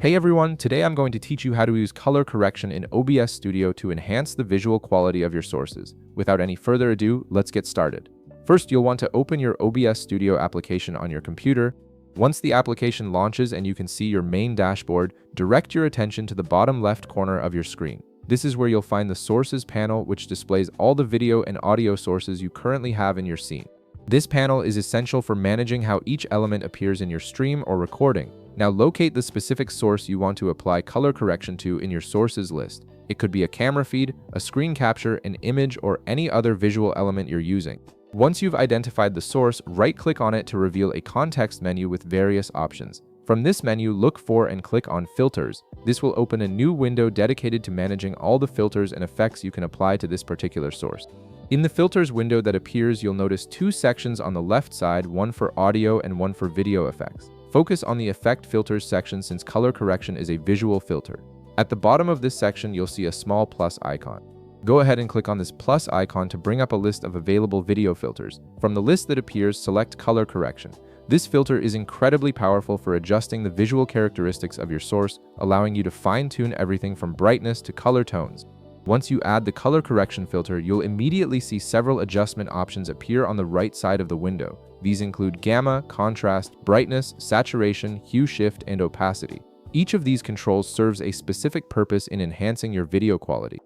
Hey everyone, today I'm going to teach you how to use color correction in OBS Studio to enhance the visual quality of your sources. Without any further ado, let's get started. First, you'll want to open your OBS Studio application on your computer. Once the application launches and you can see your main dashboard, direct your attention to the bottom left corner of your screen. This is where you'll find the Sources panel, which displays all the video and audio sources you currently have in your scene. This panel is essential for managing how each element appears in your stream or recording. Now locate the specific source you want to apply color correction to in your sources list. It could be a camera feed, a screen capture, an image, or any other visual element you're using. Once you've identified the source, right-click on it to reveal a context menu with various options. From this menu, look for and click on Filters. This will open a new window dedicated to managing all the filters and effects you can apply to this particular source. In the Filters window that appears, you'll notice two sections on the left side, one for audio and one for video effects. Focus on the Effect Filters section since color correction is a visual filter. At the bottom of this section, you'll see a small plus icon. Go ahead and click on this plus icon to bring up a list of available video filters. From the list that appears, select Color Correction. This filter is incredibly powerful for adjusting the visual characteristics of your source, allowing you to fine-tune everything from brightness to color tones. Once you add the color correction filter, you'll immediately see several adjustment options appear on the right side of the window. These include gamma, contrast, brightness, saturation, hue shift, and opacity. Each of these controls serves a specific purpose in enhancing your video quality.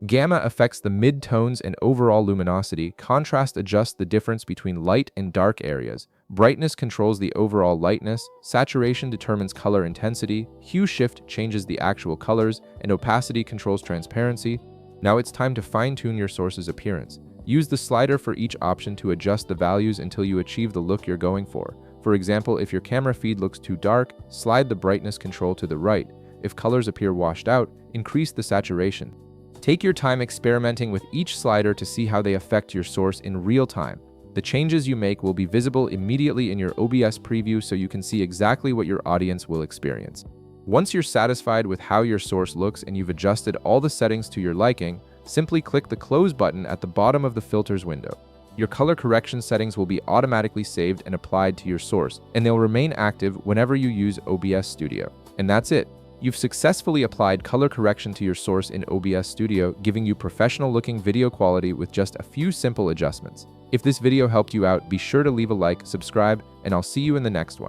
Gamma affects the mid-tones and overall luminosity. Contrast adjusts the difference between light and dark areas. Brightness controls the overall lightness. Saturation determines color intensity. Hue shift changes the actual colors, and opacity controls transparency. Now it's time to fine-tune your source's appearance. Use the slider for each option to adjust the values until you achieve the look you're going for. For example, if your camera feed looks too dark, slide the brightness control to the right. If colors appear washed out, increase the saturation. Take your time experimenting with each slider to see how they affect your source in real time. The changes you make will be visible immediately in your OBS preview so you can see exactly what your audience will experience. Once you're satisfied with how your source looks and you've adjusted all the settings to your liking, simply click the Close button at the bottom of the Filters window. Your color correction settings will be automatically saved and applied to your source, and they'll remain active whenever you use OBS Studio. And that's it. You've successfully applied color correction to your source in OBS Studio, giving you professional-looking video quality with just a few simple adjustments. If this video helped you out, be sure to leave a like, subscribe, and I'll see you in the next one.